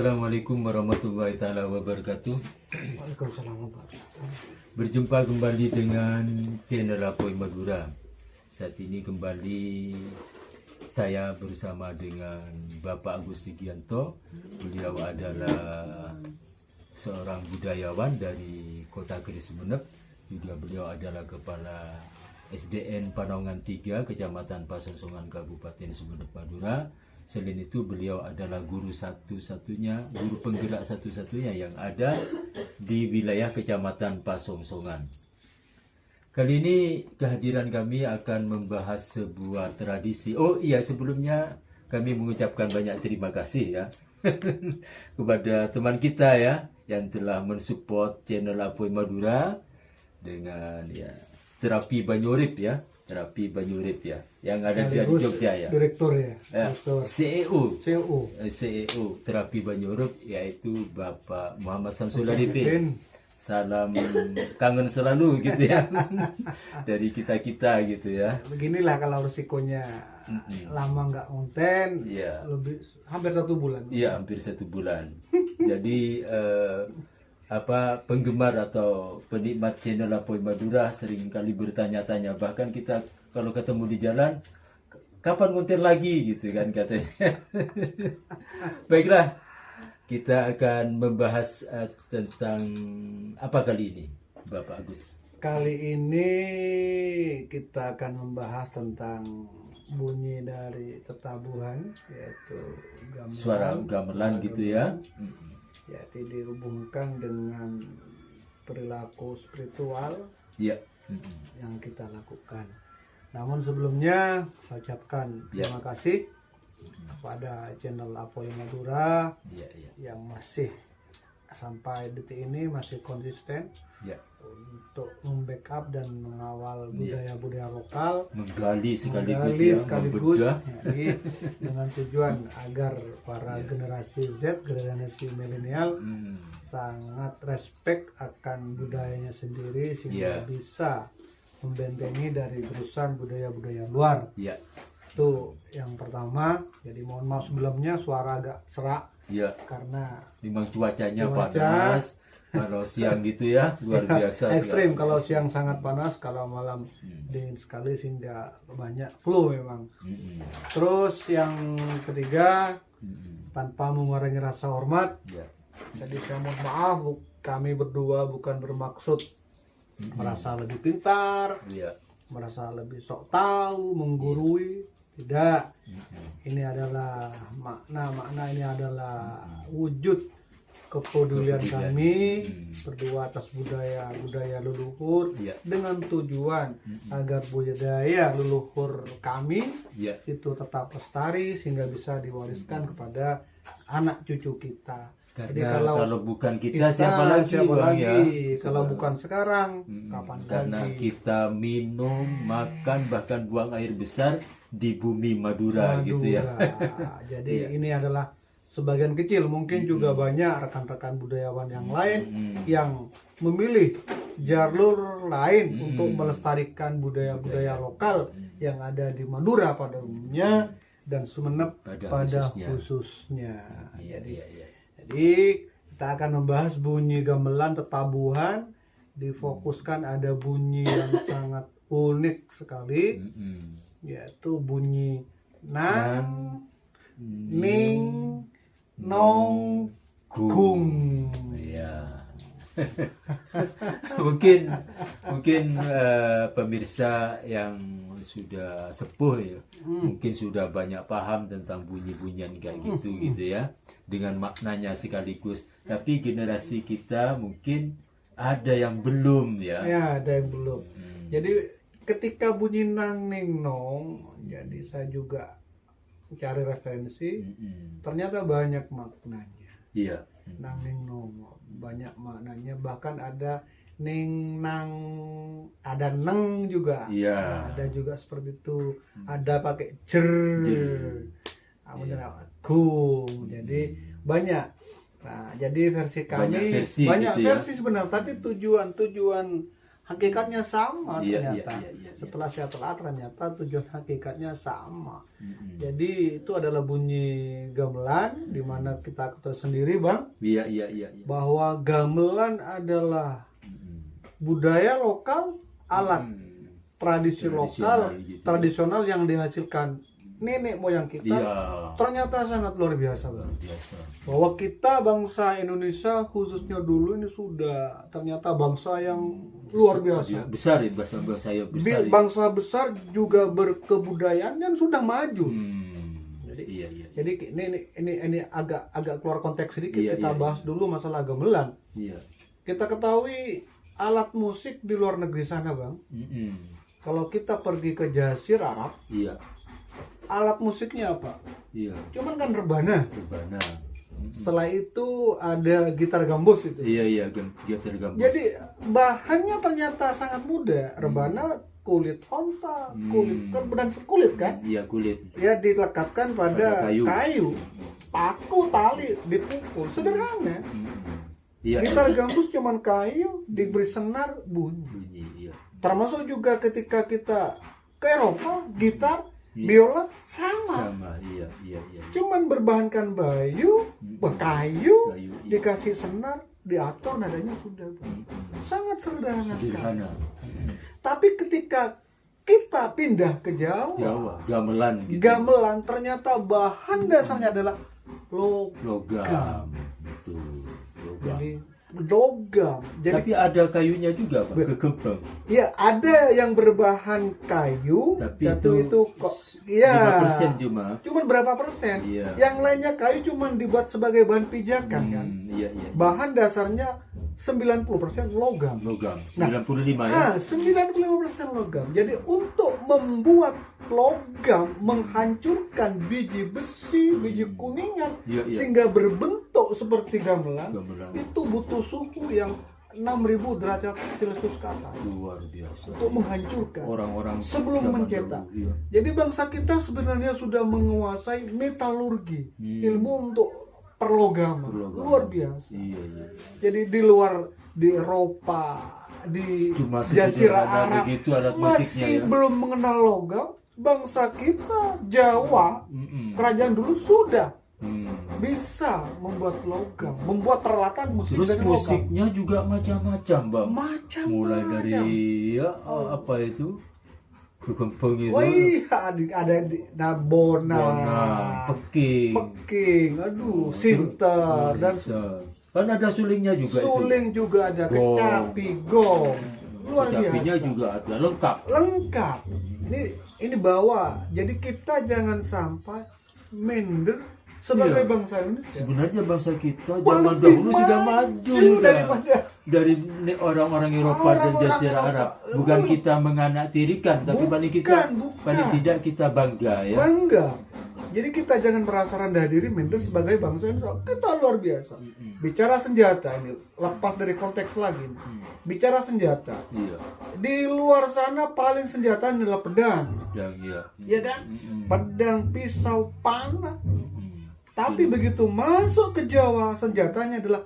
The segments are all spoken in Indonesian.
Assalamualaikum warahmatullahi taala wabarakatuh. Waalaikumsalam warahmatullahi wabarakatuh. Berjumpa kembali dengan channel Apoy Madura. Saat ini kembali saya bersama dengan Bapak Agus Sugianto. Beliau adalah seorang budayawan dari Kota Keris Sumeneb. Juga beliau adalah Kepala SDN Panongan 3 Kecamatan Pasongsongan Kabupaten Sumeneb Madura. Selain itu beliau adalah guru penggerak satu-satunya yang ada di wilayah Kecamatan Pasongsongan. Kali ini kehadiran kami akan membahas sebuah tradisi. Oh iya, sebelumnya kami mengucapkan banyak terima kasih ya kepada teman kita ya yang telah mensupport channel Apoy Madura dengan ya terapi Banyurip ya. Terapi Banyurip ya, yang ada di Jogja ya. Direktur ya. CEO Terapi Banyurip, yaitu Bapak Muhammad Samsul Arifin. Salam kangen selalu gitu ya dari kita gitu ya. Beginilah kalau resikonya lama nggak konten, ya. Hampir 1 bulan. Iya, hampir 1 bulan. Jadi penggemar atau penikmat channel Apoy Madura sering kali bertanya-tanya, bahkan kita kalau ketemu di jalan, kapan konten lagi gitu kan katanya. Baiklah, kita akan membahas tentang apa kali ini, Bapak Agus? Kali ini kita akan membahas tentang bunyi dari tetabuhan, yaitu gamelan. Suara gamelan gitu ya. Yaitu dihubungkan dengan perilaku spiritual ya. yang kita lakukan. Namun sebelumnya saya ucapkan terima kasih kepada channel Apoy Madura yang masih sampai detik ini masih konsisten untuk membackup dan mengawal budaya-budaya lokal, menggali sekaligus jadi dengan tujuan agar para generasi Z, generasi milenial sangat respect akan budayanya sendiri sehingga bisa membentengi dari gerusan budaya-budaya luar. Itu yang pertama. Jadi mohon maaf sebelumnya suara agak serak karena memang cuacanya panas. Kalau siang gitu ya luar biasa ekstrim. Kalau siang sangat panas, kalau malam dingin sekali sehingga banyak flu memang. Terus yang ketiga, tanpa mengurangi rasa hormat, jadi saya mohon maaf, kami berdua bukan bermaksud merasa lebih pintar, merasa lebih sok tahu, menggurui, tidak. Ini adalah makna ini adalah wujud kepedulian kami berdua atas budaya leluhur dengan tujuan agar budaya leluhur kami itu tetap lestari sehingga bisa diwariskan kepada anak cucu kita. Jadi kalau bukan kita siapa lagi? Kalau bukan sekarang kapan karena lagi? Kita minum, makan, bahkan buang air besar di bumi Madura. Gitu ya. Jadi ini adalah sebagian kecil, mungkin juga banyak rekan-rekan budayawan yang lain yang memilih jalur lain untuk melestarikan budaya-budaya lokal yang ada di Madura pada umumnya dan Sumeneb pada khususnya. Jadi kita akan membahas bunyi gamelan tetabuhan, difokuskan ada bunyi yang sangat unik sekali, yaitu bunyi nang, ning, nong, gung. Ya. mungkin pemirsa yang sudah sepuh ya, mungkin sudah banyak paham tentang bunyi-bunyian kayak gitu ya, dengan maknanya sekaligus. Tapi generasi kita mungkin ada yang belum ya. Ya, ada yang belum. Jadi ketika bunyi nang, ning, nong, jadi saya juga cari referensi, ternyata banyak maknanya. Nang, ning, nong banyak maknanya, bahkan ada ning, nang, ada neng juga, ada juga seperti itu, ada pakai jer, gung, jadi banyak. Nah, jadi versi kami banyak versi gitu sebenarnya, tapi tujuan hakikatnya sama Iya, ternyata. iya. Setelah saya telah ternyata tujuan hakikatnya sama. Mm-mm. Jadi itu adalah bunyi gamelan, di mana kita ketahui sendiri Bang, Iya. bahwa gamelan adalah Mm-mm. budaya lokal, alat Mm. tradisi lokal, gitu. tradisional yang dihasilkan nenek moyang kita. Iya. Ternyata sangat luar biasa Luar Bang. biasa. Bahwa kita bangsa Indonesia khususnya dulu ini sudah ternyata bangsa yang luar biasa. Besar itu bahasa saya besar. Bangsa besar juga berkebudayaan dan sudah maju. Jadi iya. Jadi ini agak keluar konteks sedikit. Iya, Kita iya, bahas dulu masalah gamelan. Iya. Kita ketahui alat musik di luar negeri sana Bang. Mm-mm. Kalau kita pergi ke Jazir Arab, Iya. alat musiknya apa? Iya. Cuman kan rebana. Rebana. Setelah itu ada gitar gambus itu. Iya, gitar gambus. Jadi bahannya ternyata sangat mudah. Rebana kulit onta, kulit dan kulit kan? Iya, kulit. Ya dilekatkan pada Pada kayu. kayu, paku, tali, dipukul. Sederhana. Iya. Gitar gambus cuman kayu, diberi senar, bunyi. Bunyi, iya. Termasuk juga ketika kita ke Eropa, gitar, Iya. biola sama. Sama, iya. Cuman berbahankan kayu, Kayu, iya. dikasih senar, diatur nadanya sudah. Sangat sederhana sekali. Sederhana. Tapi ketika kita pindah ke Jawa, Gamelan gitu. gamelan ternyata bahan dasarnya adalah Logam. Betul. Logam. Jadi logam. Jadi Tapi ada kayunya juga, Pak. Kegembang. ya ada yang berbahan kayu, Tapi itu kok ya 5% cuma. cuman berapa persen? Iya. Yang lainnya kayu cuman dibuat sebagai bahan pijakan kan. Iya. Bahan dasarnya 90% logam. Logam. Nah, 95 ya. 95% logam. Jadi untuk membuat logam menghancurkan biji besi, biji kuningan Iya. sehingga berbentuk seperti gamelan, Gamelan. itu butuh suhu yang 6.000 derajat Celcius ke atas Luar biasa. untuk menghancurkan. Orang-orang Sebelum zaman mencetak. dulu, iya. Jadi bangsa kita sebenarnya sudah menguasai metalurgi, ilmu untuk perlogaman. Perlogaman. Luar biasa. Iya. Jadi di luar, di Eropa, di Cuma Jazirah sesederhana Arab begitu alat musiknya masih ya. belum mengenal logam. Bangsa kita Jawa, kerajaan dulu sudah bisa membuat logam, membuat peralatan musik Terus dari logam. musiknya juga macam-macam, Bang. Macam-macam. Mulai dari apa itu? Kegembang itu. Wih, ada di Nabona, Peking. aduh, Sinter dan kan ada sulingnya juga suling juga ada, Gong. kecapi, gong. Luar Kecapinya biasa. juga ada lengkap. Lengkap. Ini bawa. Jadi kita jangan sampai minder sebagai Iya. bangsa Indonesia. Sebenarnya bangsa kita Lebih zaman dahulu sudah maju daripada dari orang-orang Eropa dan Orang-orang Jazirah Eropa. Arab. Bukan kita menganaktirikan, tapi paling Bukan. tidak kita bangga ya. bangga. Jadi kita jangan merasa rendah diri, minder sebagai bangsa Indonesia. Kita luar biasa. Bicara senjata ini, lepas dari konteks lagi. Bicara senjata. Iya. Di luar sana paling senjata adalah pedang. Dan ya. Iya kan? Pedang, pisau, panah. Tapi begitu masuk ke Jawa, senjatanya adalah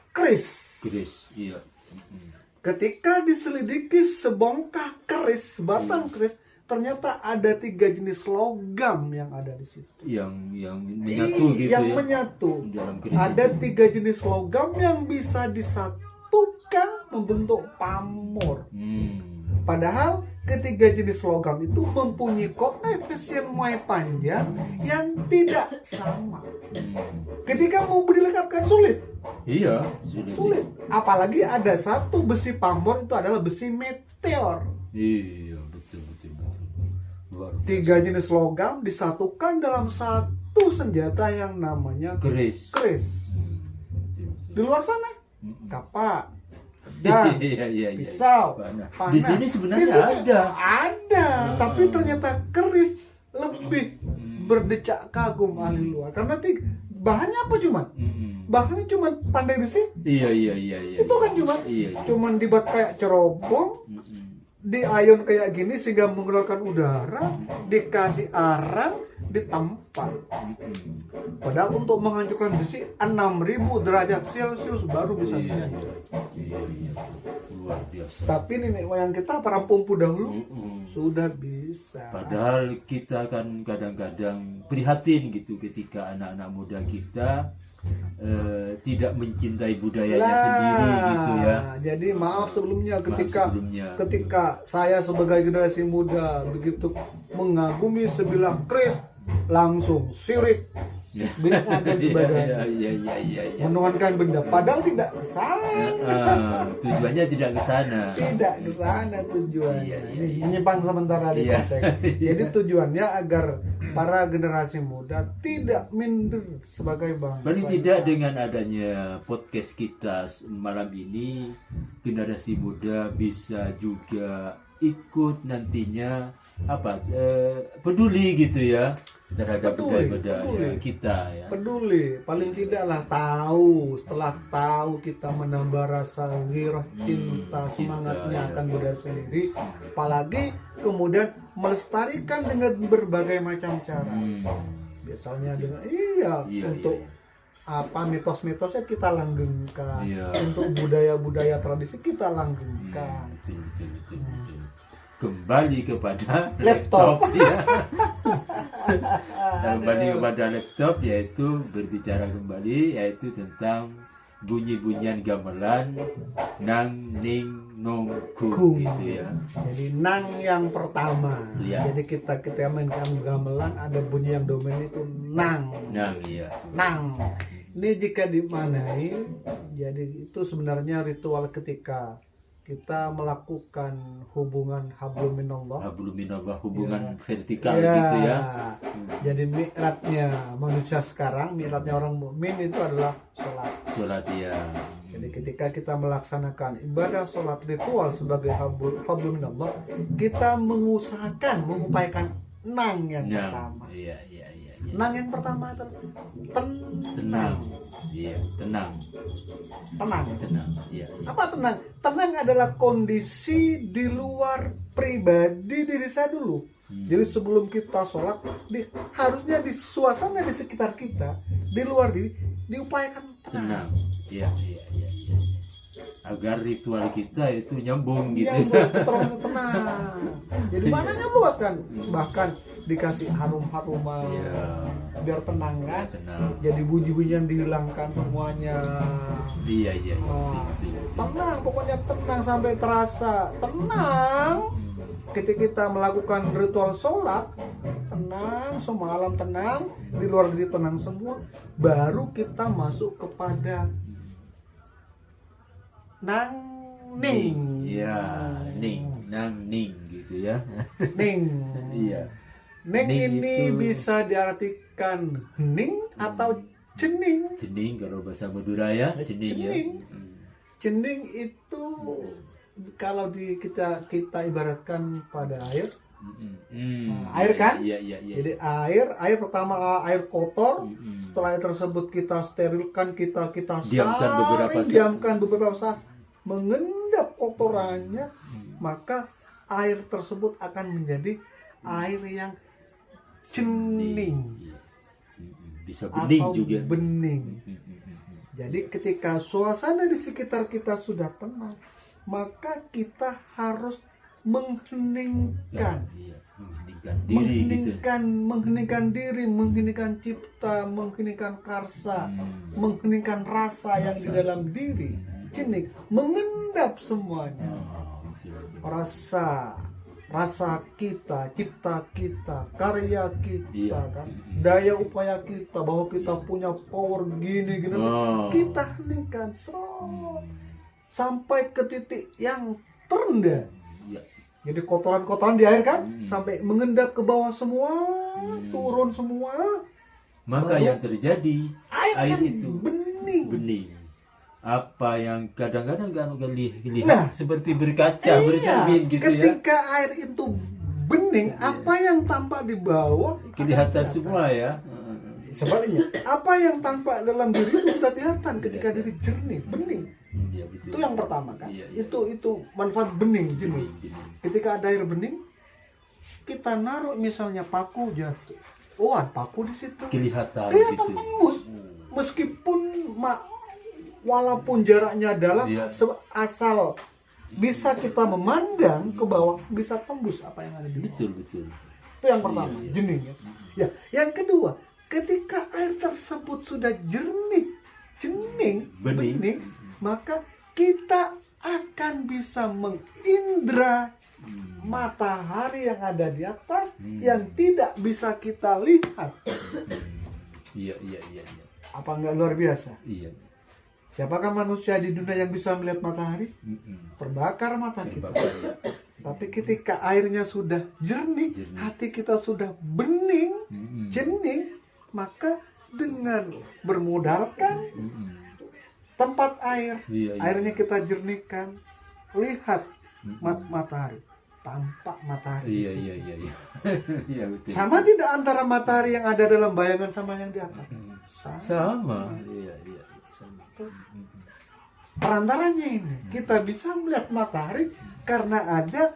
keris. Keris, iya. Ketika diselidiki sebongkah keris, batang keris, ternyata ada 3 jenis logam yang ada di situ. Yang menyatu gitu yang ya. menyatu. Dalam keris Ada itu. 3 jenis logam yang bisa disatukan membentuk pamor. Padahal ketiga jenis logam itu mempunyai koefisien muai panjang yang tidak sama. Ketika mau dilekatkan sulit. Iya, Sulit. Apalagi ada satu besi pamor, itu adalah besi meteor. Iya, betul. Luar biasa. 3 jenis logam disatukan dalam satu senjata yang namanya Keris. keris. Betul. Di luar sana kapak, pedang, Iya. pisau, Panah. panah. Di sini sebenarnya Di sini ada. Ada, tapi ternyata keris lebih berdecak kagum ahli luar. Karena bahannya apa cuman? Bahannya cuman pandai besi. Iya. Itu kan cuman Iya. cuman dibuat kayak cerobong, diayun kayak gini sehingga mengeluarkan udara, dikasih arang, ditempa. Padahal untuk menghancurkan besi 6.000 derajat Celcius baru bisa dihancur. Iya. Luar biasa. Tapi nenek moyang kita para pempu dahulu sudah bisa. Padahal kita kan kadang-kadang prihatin gitu ketika anak-anak muda kita tidak mencintai budayanya sendiri gitu ya. Jadi maaf sebelumnya ketika saya sebagai generasi muda begitu mengagumi sebilah keris langsung sirik bid'ah dan sebagainya. Iya. Menuhankan benda padahal tidak kesana. Tujuannya tidak ke sana. Tidak kesana tujuannya. Iya. Ini menyimpang sementara di konteks. Jadi tujuannya agar para generasi muda tidak minder sebagai bangsa. Paling tidak dengan adanya podcast kita malam ini, generasi muda bisa juga ikut nantinya peduli gitu ya terhadap budaya kita ya. Peduli, paling tidaklah tahu, setelah tahu kita menambah rasa ghirah, cinta, semangatnya akan budaya sendiri, apalagi kemudian melestarikan dengan berbagai macam cara. Biasanya dengan untuk mitos-mitosnya kita langgengkan, untuk budaya-budaya tradisi kita langgengkan. Betul. Kembali kepada laptop ya. Kembali kepada laptop yaitu berbicara kembali yaitu tentang bunyi-bunyian gamelan nang ning nong kung gitu ya. Jadi nang yang pertama. Jadi kita mainkan gamelan ada bunyi yang dominan itu nang. Nang. Ini jika dimanai jadi itu sebenarnya ritual ketika kita melakukan hubungan hablum minallah, hubungan vertikal gitu ya. Jadi mi'ratnya manusia sekarang, mi'ratnya orang mukmin itu adalah sholat ya. Jadi ketika kita melaksanakan ibadah sholat ritual sebagai hablum minallah, kita mengupayakan nang yang pertama. Nang yang pertama adalah tenang. Tenang. Iya. Apa tenang? Tenang adalah kondisi di luar pribadi diri saya dulu. Jadi sebelum kita sholat, harusnya di suasana di sekitar kita, di luar diri, diupayakan tenang. Iya. Agar ritual kita itu nyambung gitu. Tenang. Jadi mananya luas kan? Bahkan dikasih harum-haruman biar tenang kan? Jadi bunyi-bunyian dihilangkan semuanya. Iya. Tenang, pokoknya tenang sampai terasa tenang. Ketika kita melakukan ritual sholat, tenang, semalam tenang, di luar diri tenang semua, baru kita masuk kepada nang ning. Iya, nang ning gitu ya. Ning. Iya. Ning ini itu bisa diartikan hening atau cening. Cening kalau bahasa Madura ya, cening ya. Cening itu kalau kita ibaratkan pada air. Air kan? Iya. Jadi air pertama air kotor. Setelah air tersebut kita sterilkan, kita diamkan beberapa saat, mengendap kotorannya, maka air tersebut akan menjadi air yang cening. Bisa bening atau juga. Bening. Jadi ketika suasana di sekitar kita sudah tenang, maka kita harus mengheningkan diri, mengheningkan cipta, mengheningkan karsa, mengheningkan rasa yang di dalam diri, cening, mengendap semuanya. Rasa kita, cipta kita, karya kita, kan, daya upaya kita, bahwa kita punya power gini, kita heningkan sampai ke titik yang terendah. Jadi kotoran-kotoran di air kan, sampai mengendap ke bawah semua, turun semua. Maka yang terjadi air itu bening. Apa yang kadang-kadang kan lihat seperti berkaca, bercermin gitu ya. Ketika air itu bening, apa yang tampak di bawah kelihatan semua ya. Sebaliknya, apa yang tampak dalam diri itu sudah kelihatan ketika diri jernih, bening. Iya, betul. Itu yang pertama kan. Iya, iya. Itu manfaat bening, jernih. Bening. Ketika ada air bening, kita naruh misalnya paku jatuh. Oh, ada paku di situ. Kelihatan Kelihatan gitu. tembus. Meskipun walaupun jaraknya dalam, Iya. asal bisa kita memandang ke bawah, bisa tembus apa yang ada di bawah. Betul, betul. Itu yang pertama, Iya, iya. jernih ya. Ya, yang kedua, ketika air tersebut sudah jernih, bening, maka kita akan bisa mengindra matahari yang ada di atas yang tidak bisa kita lihat. Iya, iya, iya, iya. Apa enggak luar biasa? Iya. Siapakah manusia di dunia yang bisa melihat matahari? Terbakar mata kita. Tapi ketika airnya sudah jernih, hati kita sudah bening, jernih, maka dengan bermodalkan tempat air, Iya, iya. airnya kita jernihkan, lihat matahari, tampak matahari. Iya, iya, iya, iya. Iya, betul. Sama tidak antara matahari yang ada dalam bayangan sama yang di atas? Sama. Iya, iya. Sama. Perantaranya ini kita bisa melihat matahari karena ada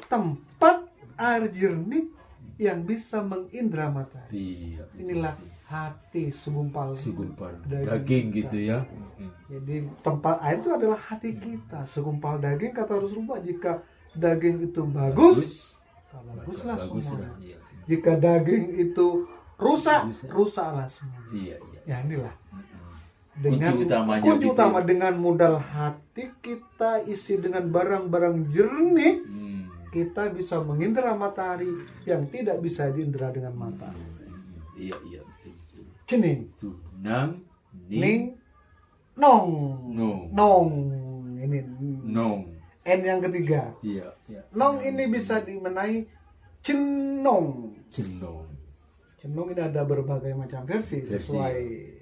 tempat air jernih yang bisa mengindra matahari. Iya. Betul. Inilah hati segumpal daging gitu ya. Jadi tempat air itu adalah hati kita. Segumpal daging kata Rasulullah, jika daging itu baguslah Bagus semua. lah. Iya. Jika daging itu rusaklah semua. Iya, iya. Ya inilah. Dengan utamanya kunci gitu. utama dengan modal hati kita isi dengan barang-barang jernih, kita bisa mengindra matahari yang tidak bisa diindra dengan mata. Iya, iya, betul, betul. Cening, Tuh, nang, ning, nong, nong, nong. Ini nong. N yang ketiga. Iya, iya. Nong ini bisa dimenai cenong. Cenong. Cenong ini ada berbagai macam versi sesuai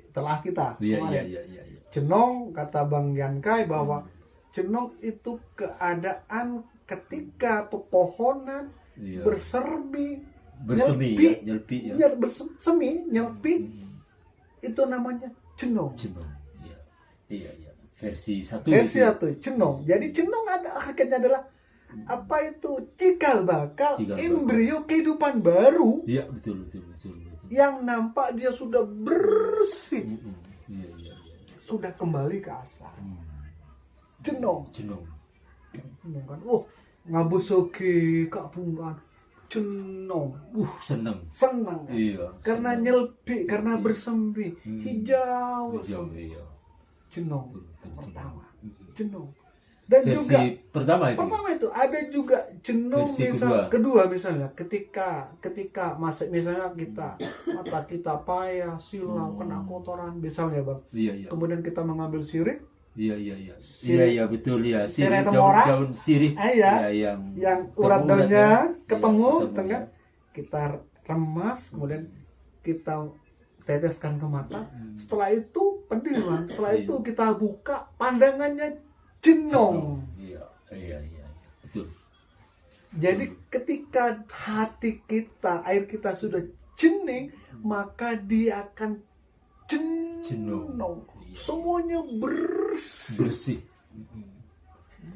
telah kita Iya, iya, kemarin. iya, iya, iya. Cenong, kata Bang Yankai bahwa cenong itu keadaan ketika pepohonan Iya. bersemi, Nyelpi ya. nyelpi, itu namanya cenong. Cenong. Iya. Iya, iya. Versi satu. Versi itu. satu, cenong. Jadi cenong ada hakikatnya adalah apa itu? Cikal bakal embrio kehidupan baru Iya, betul, betul, betul, betul. yang nampak dia sudah bersih, Iya, iya, iya. sudah kembali ke asal. Cenong. Cenong. Cenong kan, ngabusuki kak pungkan, cenong, Seneng. senang, Iya. karena seneng. nyelpi, karena bersembi, hijau, Hijau, iya. cenong, Betul, betul, pertama, cenong. cenong, dan Versi juga pertama itu. ada juga cenong Versi kedua misalnya, ketika misalnya mata kita payah, silau, kena kotoran, misalnya bang, Iya, iya. kemudian kita mengambil sirih, Iya, iya, iya. Sirih. Iya, iya, betul ya. Sirih Sirih, temora. daun sirih. Iya. yang urat daunnya ketemu, tengah. kita remas, kemudian kita teteskan ke mata. Setelah itu pedih bang. Setelah itu kita buka, pandangannya cenong. Iya, iya, iya, betul. Jadi ketika hati kita, air kita sudah cening, maka dia akan cenong. Iya. Semuanya Bersih.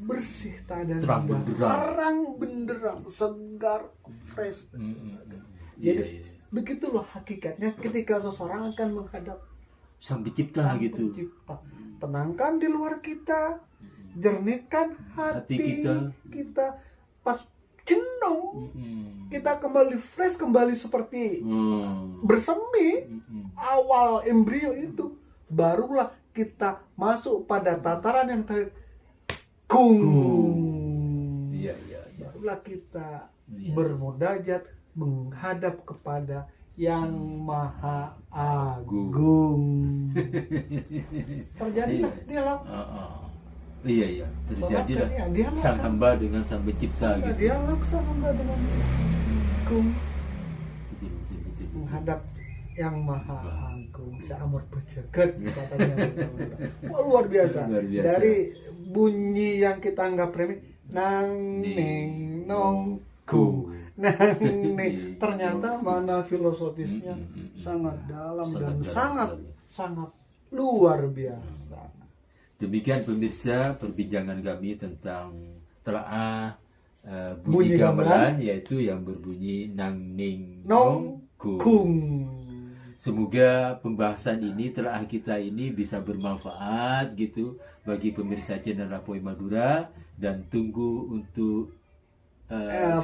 bersih, tak ada Terang noda. benderang. Terang benderang, segar, fresh. Jadi Iya, iya. begitu loh hakikatnya ketika seseorang akan menghadap Sang pencipta Sang gitu. Pencipta. Tenangkan di luar kita, jernihkan hati kita. Pas cenong, kita kembali fresh, kembali seperti bersemi awal embrio itu. Barulah kita masuk pada tataran yang kung. Iya, iya, iya. Barulah kita Iya. bermunajat menghadap kepada yang maha agung. Terjadilah dialog. Iya, iya. Terjadilah Dialog sang kan? hamba dengan sang pencipta gitu. Dialog sama dengan agung Betul, betul, betul, betul. menghadap yang maha agung, seamur pejagat katanya. Wah, luar biasa. Luar biasa. Dari bunyi yang kita anggap remeh, nang neng nong kung, Nah, nih ternyata mana filosofisnya sangat dalam dan sangat sangat luar biasa. Demikian pemirsa perbincangan kami tentang telaah Bunyi bunyi gamelan, gamelan, yaitu yang berbunyi nang ning Nong kung. kung. Semoga pembahasan ini telaah kita ini bisa bermanfaat gitu bagi pemirsa channel Rapoi Madura, dan tunggu untuk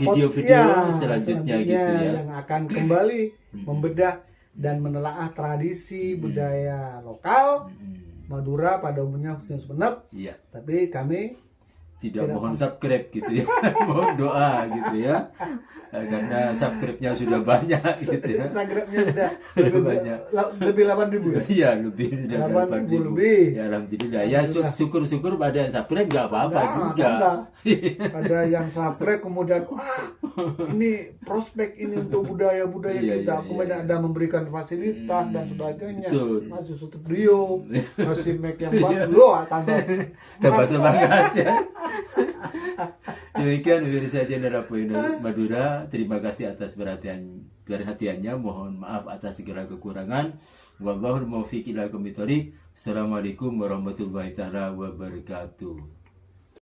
video-video selanjutnya gitu ya, yang akan kembali membedah dan menelaah tradisi budaya lokal Madura pada umumnya, khususnya Sumenep. Iya. Tapi kami tidak mohon subscribe gitu ya, mohon doa gitu ya, karena subscribe-nya sudah banyak gitu ya. Instagramnya udah Banyak. lebih 8.000 ya. Iya, lebih dari 8.000 lebih. Ya alhamdulillah. Ya syukur-syukur pada subscribe nggak apa-apa juga. Ada yang subscribe kemudian wah ini prospek ini untuk budaya-budaya Iya, kita, iya, kemudian iya. ada memberikan fasilitas dan sebagainya. Betul. Masih studio, masih make yang bagus, loh Tambah semangat ya. Demikian pemirsa channel Rapoi Madura. Terima kasih atas perhatiannya. Mohon maaf atas segala kekurangan. Wallahul muwaffiq ila aqwamit thoriq. Assalamualaikum warahmatullahi taala wabarakatuh.